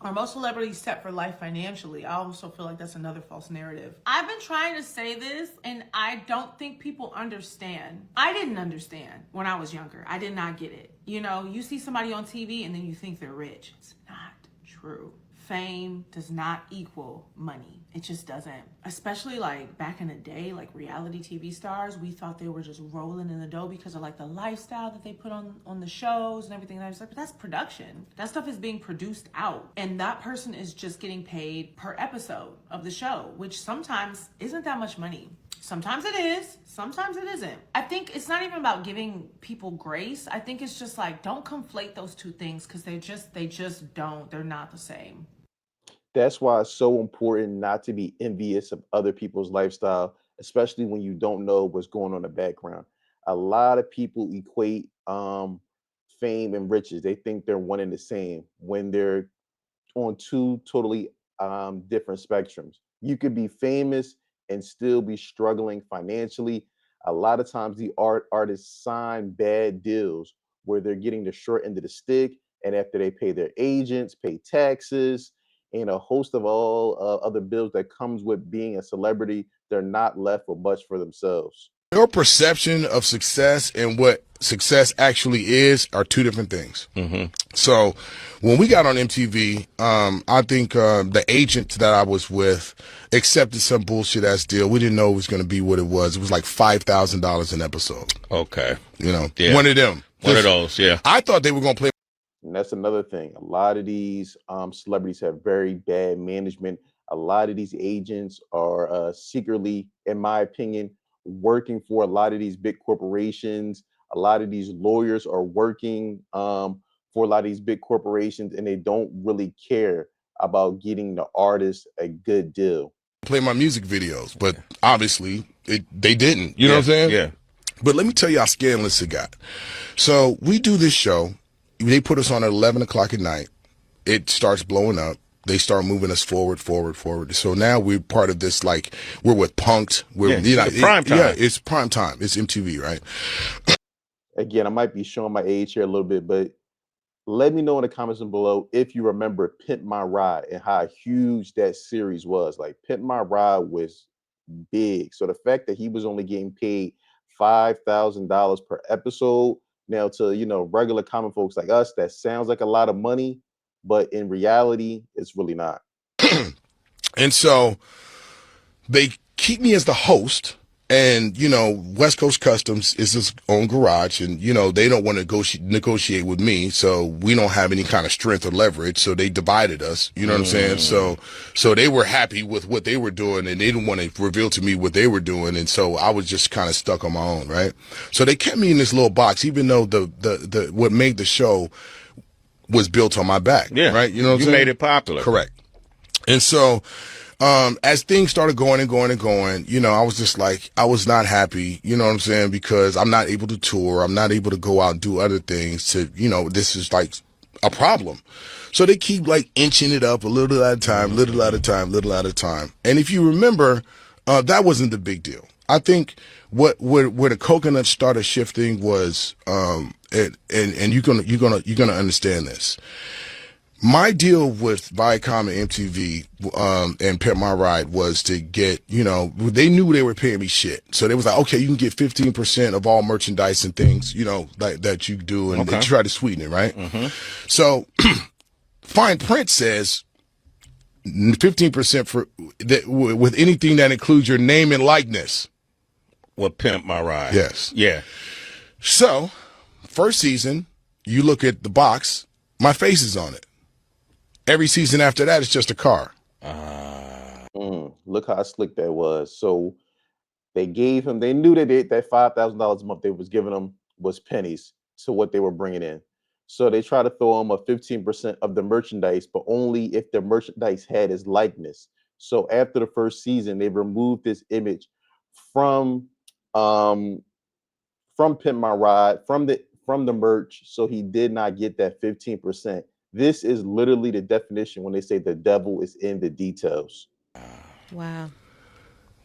Are most celebrities set for life financially? I also feel like that's another false narrative. I've been trying to say this, and I don't think people understand. I didn't understand when I was younger. I did not get it. You know, you see somebody on TV and then you think they're rich. It's not true. Fame does not equal money. It just doesn't. Especially like back in the day, like reality TV stars, we thought they were just rolling in the dough because of like the lifestyle that they put on the shows and everything. And I was like, but that's production. That stuff is being produced out. And that person is just getting paid per episode of the show, which sometimes isn't that much money. Sometimes it is, sometimes it isn't. I think it's not even about giving people grace. I think it's just like, don't conflate those two things because they just don't. They're not the same. That's why it's so important not to be envious of other people's lifestyle, especially when you don't know what's going on in the background. A lot of people equate fame and riches. They think they're one and the same when they're on two totally different spectrums. You could be famous and still be struggling financially. A lot of times, the artists sign bad deals where they're getting the short end of the stick, and after they pay their agents, pay taxes, and a host of all other bills that comes with being a celebrity, they're not left with much for themselves. Your perception of success and what success actually is are two different things. So when we got on MTV, I think the agent that I was with accepted some bullshit ass deal. We didn't know it was going to be what it was. It was like $5,000 an episode. Okay. You know, Yeah. one of them. One of those, yeah. I thought they were going to play. And that's another thing. A lot of these celebrities have very bad management. A lot of these agents are secretly, in my opinion, working for a lot of these big corporations. A lot of these lawyers are working for a lot of these big corporations, and they don't really care about getting the artist a good deal. Play my music videos, but obviously they didn't. You know what I'm saying? Yeah. But let me tell you how scandalous it got. So we do this show. They put us on at 11 o'clock at night. It starts blowing up. They start moving us forward. So now we're part of this, like, we're with Punk'd. We're, prime time. Yeah, it's prime time. It's MTV, right? Again, I might be showing my age here a little bit, but let me know in the comments below if you remember Pimp My Ride and how huge that series was. Like, Pimp My Ride was big. So the fact that he was only getting paid $5,000 per episode, now to, you know, regular common folks like us, that sounds like a lot of money, but in reality, it's really not. And so they keep me as the host. And, you know, West Coast Customs is his own garage, and, you know, they don't want to negotiate with me, so we don't have any kind of strength or leverage, so they divided us, you know what I'm saying? So they were happy with what they were doing, and they didn't want to reveal to me what they were doing, and so I was just kind of stuck on my own, right? So they kept me in this little box, even though the what made the show was built on my back, right? You know what I'm saying? You made it popular. Correct. And so as things started going, you know, I was just like, I was not happy, you know what I'm saying? Because I'm not able to tour. I'm not able to go out and do other things to, you know, this is like a problem. So they keep like inching it up a little at a time, little at a time. And if you remember, that wasn't the big deal. I think where the coconut started shifting was, and you're gonna understand this. My deal with Viacom and MTV and Pimp My Ride was to get, you know, they knew they were paying me shit. So they was like, okay, you can get 15% of all merchandise and things, you know, like that you do, and they try to sweeten it, right? So fine print says 15% for that with anything that includes your name and likeness. With Pimp My Ride. Yes. Yeah. So first season, you look at the box, my face is on it. Every season after that, it's just a car. Look how slick that was. So they gave him, they knew that that $5,000 a month they was giving him was pennies to what they were bringing in. So they try to throw him a 15% of the merchandise, but only if the merchandise had his likeness. So after the first season, they removed this image from Pimp My Ride, from the merch, so he did not get that 15%. This is literally the definition when they say the devil is in the details. Wow.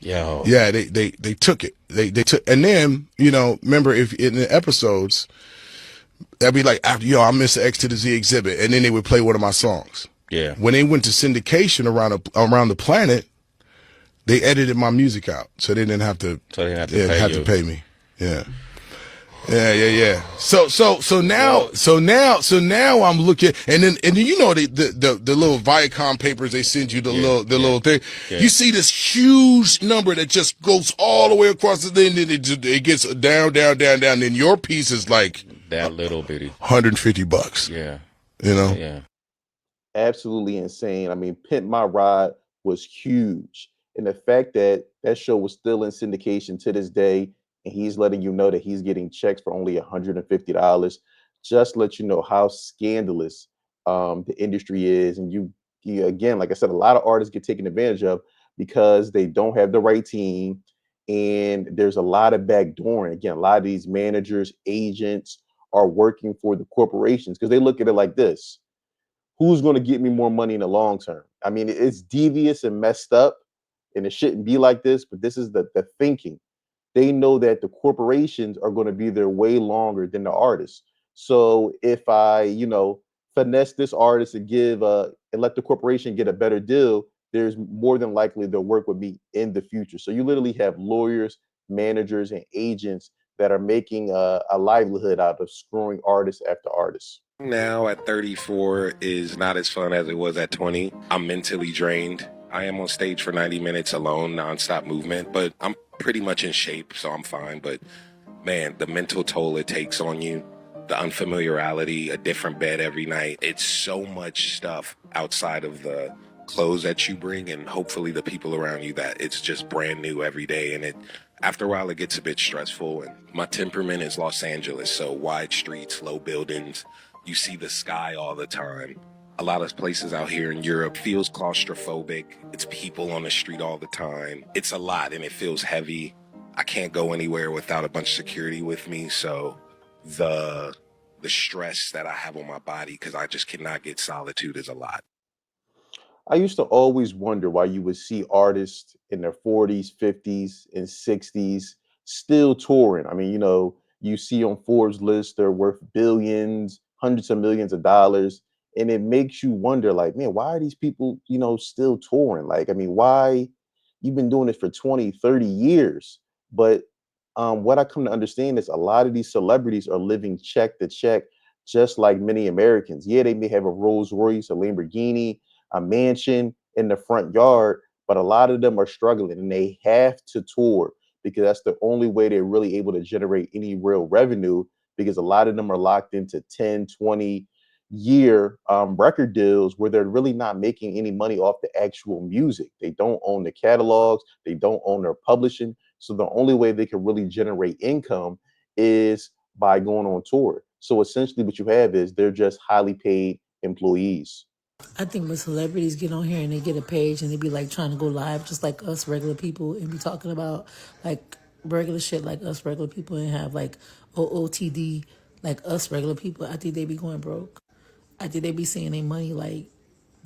Yo. Yeah, they took it. They took, and then, you know, remember, if in the episodes, that'd be like, after, yo, I'm Mr. X to the Z exhibit, and then they would play one of my songs. Yeah. When they went to syndication around the planet, they edited my music out, so they didn't have to. So they have to Yeah, pay have you. to pay me. Yeah. Yeah. So now I'm looking, and then you know the little Viacom papers they send you, the little thing. Yeah. You see this huge number that just goes all the way across the thing, and it gets down. Then your piece is like That little bitty. $150. Yeah. You know. Yeah. Absolutely insane. I mean, Pimp My Ride was huge. And the fact that that show was still in syndication to this day, and he's letting you know that he's getting checks for only $150, just let you know how scandalous the industry is. And you, again, like I said, a lot of artists get taken advantage of because they don't have the right team. And there's a lot of backdooring. Again, a lot of these managers, agents are working for the corporations because they look at it like this: who's going to get me more money in the long term? I mean, it's devious and messed up, and it shouldn't be like this, but this is the thinking. They know that the corporations are going to be there way longer than the artists. So if I, finesse this artist and and let the corporation get a better deal, there's more than likely they'll work with me in the future. So you literally have lawyers, managers, and agents that are making a livelihood out of screwing artists after artists. Now at 34 is not as fun as it was at 20. I'm mentally drained. I am on stage for 90 minutes alone, nonstop movement, but I'm pretty much in shape, so I'm fine. But man, the mental toll it takes on you, the unfamiliarity, a different bed every night. It's so much stuff outside of the clothes that you bring and hopefully the people around you that it's just brand new every day. And after a while, it gets a bit stressful. And my temperament is Los Angeles, so wide streets, low buildings. You see the sky all the time. A lot of places out here in Europe feels claustrophobic. It's people on the street all the time. It's a lot and it feels heavy. I can't go anywhere without a bunch of security with me. So the stress that I have on my body, because I just cannot get solitude, is a lot. I used to always wonder why you would see artists in their 40s, 50s, and 60s still touring. I mean, you see on Forbes list they're worth billions, hundreds of millions of dollars, and it makes you wonder, like, man, why are these people, still touring? Like, I mean, why you've been doing it for 20, 30 years? But what I come to understand is a lot of these celebrities are living check to check, just like many Americans. Yeah, they may have a Rolls Royce, a Lamborghini, a mansion in the front yard, but a lot of them are struggling and they have to tour because that's the only way they're really able to generate any real revenue, because a lot of them are locked into 10, 20 year record deals where they're really not making any money off the actual music. They don't own the catalogs, they don't own their publishing. So the only way they can really generate income is by going on tour. So essentially what you have is they're just highly paid employees. I think when celebrities get on here and they get a page and they be like trying to go live just like us regular people and be talking about like regular shit like us regular people and have like OOTD like us regular people, I think they be going broke. I think they be seeing their money like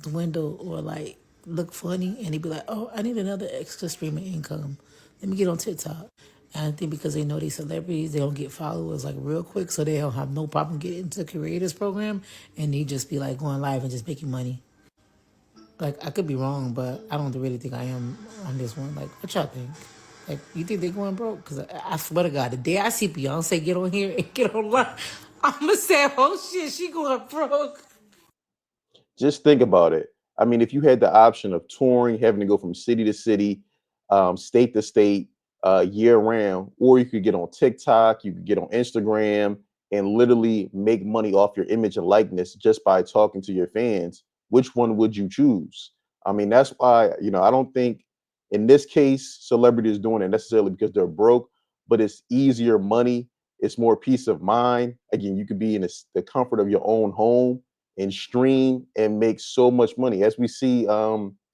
dwindle or like look funny and they be like, oh, I need another extra stream of income. Let me get on TikTok. And I think because they know these celebrities, they don't get followers like real quick, so they don't have no problem getting into the creators program and they just be like going live and just making money. Like, I could be wrong, but I don't really think I am on this one. Like, what y'all think? Like, you think they going broke? Because I swear to God, the day I see Beyonce get on here and get on live, I'm going to say, oh shit, she going broke. Just think about it. I mean, if you had the option of touring, having to go from city to city, state to state, year round, or you could get on TikTok, you could get on Instagram, and literally make money off your image and likeness just by talking to your fans, which one would you choose? I mean, that's why, I don't think in this case, celebrity is doing it necessarily because they're broke, but it's easier money. It's more peace of mind. Again, you could be in the comfort of your own home and stream and make so much money. As we see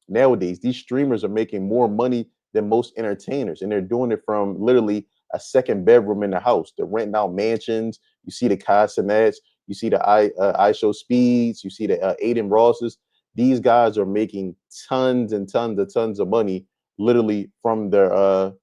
nowadays, these streamers are making more money than most entertainers, and they're doing it from literally a second bedroom in the house. They're renting out mansions. You see the Casanets, you see the I Show Speeds, you see the Aiden Rosses. These guys are making tons and tons of money literally from their own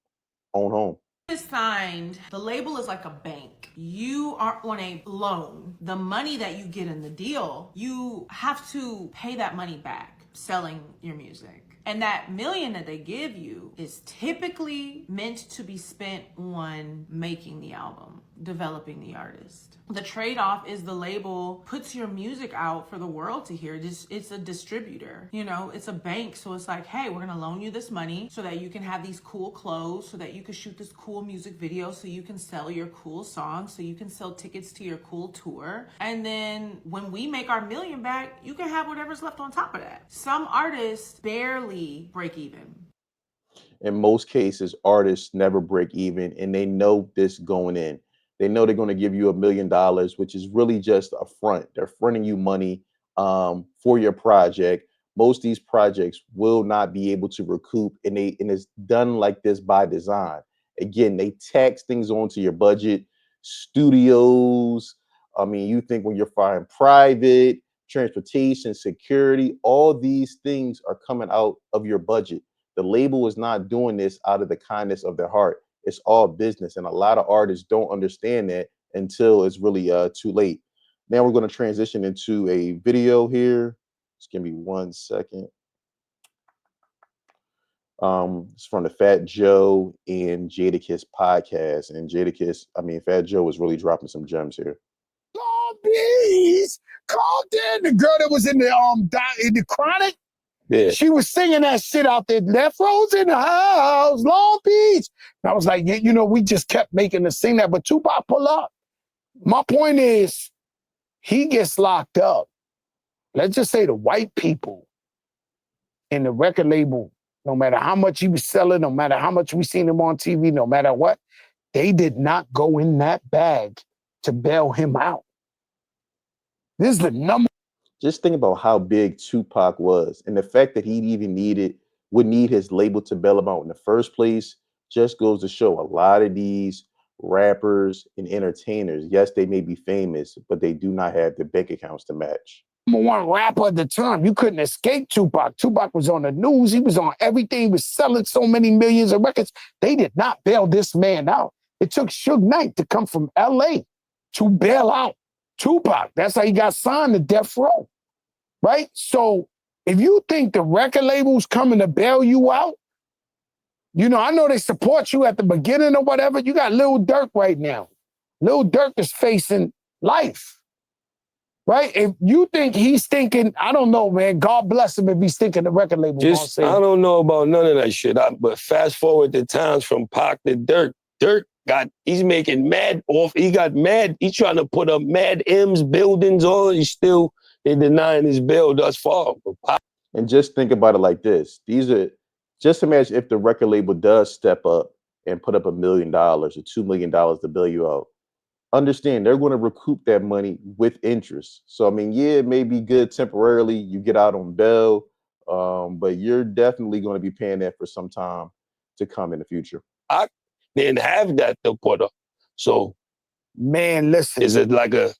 home. is signed, the label is like a bank. You are on a loan. The money that you get in the deal, you have to pay that money back selling your music. And that $1 million that they give you is typically meant to be spent on making the album, developing the artist. The trade-off is the label puts your music out for the world to hear. It's a distributor, you know, it's a bank. So it's like, hey, we're gonna loan you this money so that you can have these cool clothes, so that you can shoot this cool music video, so you can sell your cool songs, so you can sell tickets to your cool tour. And then when we make our $1 million back, you can have whatever's left on top of that. Some artists barely break even. In most cases, artists never break even, and they know this going in. They know they're going to give you $1 million, which is really just a front. They're fronting you money for your project. Most of these projects will not be able to recoup, and it's done like this by design. Again, they tax things onto your budget. Studios. I mean, you think when you're flying private, transportation, security, all these things are coming out of your budget. The label is not doing this out of the kindness of their heart. It's all business. And a lot of artists don't understand that until it's really too late. Now we're going to transition into a video here. Just give me 1 second. It's from the Fat Joe and Jadakiss podcast. And Fat Joe was really dropping some gems here. Long Beach, called in the girl that was in the Chronic. Yeah. She was singing that shit out there. Left Rose in the house, Long Beach. And I was like, yeah, you know, we just kept making her sing that, but Tupac pull up. My point is, he gets locked up. Let's just say the white people in the record label, no matter how much he was selling, no matter how much we seen him on TV, no matter what, they did not go in that bag to bail him out. This is the number. Just think about how big Tupac was, and the fact that he even would need his label to bail him out in the first place just goes to show a lot of these rappers and entertainers, yes, they may be famous, but they do not have the bank accounts to match. #1 rapper at the time. You couldn't escape Tupac. Tupac was on the news. He was on everything. He was selling so many millions of records. They did not bail this man out. It took Suge Knight to come from LA to bail out Tupac. That's how he got signed to Death Row, right? So if you think the record label's coming to bail you out, you know, I know they support you at the beginning or whatever. You got Lil Durk right now. Lil Durk is facing life. Right? If you think he's thinking, I don't know, man. God bless him if he's thinking the record label. Just, I don't know about none of that shit. But fast forward the times from Pac to Dirk. Dirk he's making mad off. He got mad. He's trying to put up mad M's, buildings, all. He's still, they're denying his bail thus far. And just think about it like this. Just imagine if the record label does step up and put up $1 million or $2 million to bail you out. Understand they're going to recoup that money with interest. So, I mean, yeah, it may be good temporarily. You get out on bail, but you're definitely going to be paying that for some time to come in the future. I didn't have that to put up. So, man, listen. Is it like a,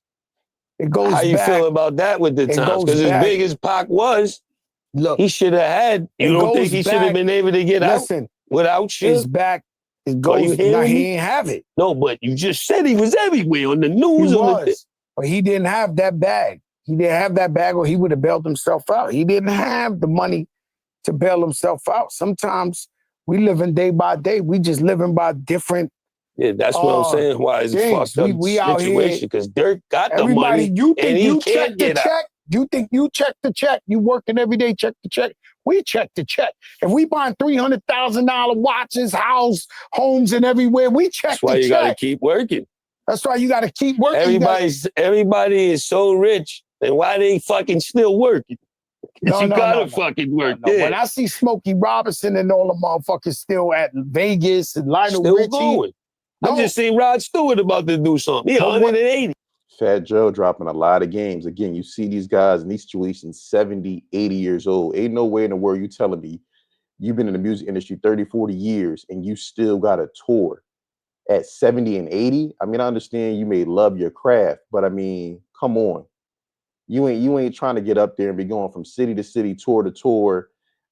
it goes how you back, feel about that with the times? Because as big as Pac was, look, he should have had, you don't think he should have been able to get out without shit? It's back. It goes, he ain't have it. No, but you just said he was everywhere on the news. He was, but he didn't have that bag. He didn't have that bag or he would have bailed himself out. He didn't have the money to bail himself out. Sometimes we living day by day. We just living by different. Yeah, that's what I'm saying. Why is it fucked up situation? Because Dirk got the money and he can't get out. You think you check the check? You working every day, check the check. We check the check. If we buying $300,000 watches, homes, and everywhere, we check the check. That's why you got to keep working. That's why you got to keep working. Everybody is so rich, then why they fucking still working? You gotta fucking work. Yeah. When I see Smokey Robinson and all the motherfuckers still at Vegas and Lionel Richie, going. I just seen Rod Stewart about to do something. He 180. Fat Joe dropping a lot of games. Again, you see these guys in these situations 70, 80 years old. Ain't no way in the world you telling me you've been in the music industry 30, 40 years and you still got a tour at 70 and 80. I mean, I understand you may love your craft, but I mean, come on. You ain't trying to get up there and be going from city to city, tour to tour,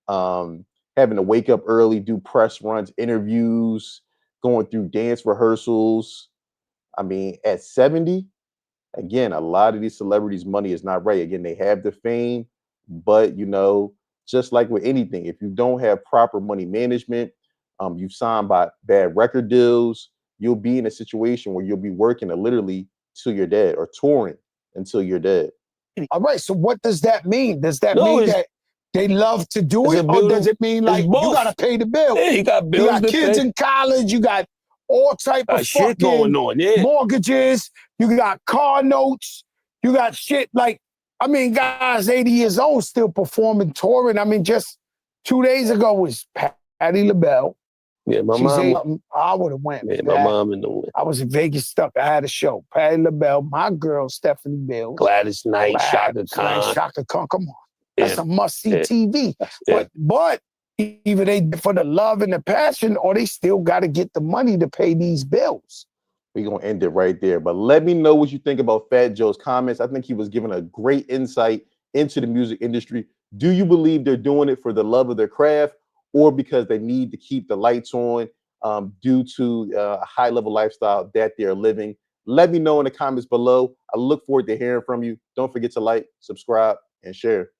having to wake up early, do press runs, interviews, going through dance rehearsals. I mean, at 70, again, a lot of these celebrities' money is not right. Again, they have the fame, but just like with anything, if you don't have proper money management, you've signed by bad record deals, you'll be in a situation where you'll be working literally till you're dead or touring until you're dead. All right. So what does that mean? Does that No, mean it's- that they love to do it's it, a or does beautiful- it mean it's like you both. gotta pay the bills? Yeah, you got You bills got to kids pay. in college. You got all type of Shit going fucking on, yeah. mortgages. You got car notes. You got shit like, I mean, guys 80 years old still performing, touring. I mean, just 2 days ago was Patti LaBelle. Yeah, my She's mom. I would have went. Yeah, for my that. mom in the win. I was in Vegas stuck. I had a show. Patti LaBelle, my girl Stephanie Mills, Gladys Knight, Shaka Gladys Khan. Knight, Shaka Khan. Come on, that's Yeah. a must-see Yeah. TV. Yeah. But either they for the love and the passion, or they still got to get the money to pay these bills. We're going to end it right there. But let me know what you think about Fat Joe's comments. I think he was giving a great insight into the music industry. Do you believe they're doing it for the love of their craft or because they need to keep the lights on due to a high-level lifestyle that they're living? Let me know in the comments below. I look forward to hearing from you. Don't forget to like, subscribe, and share.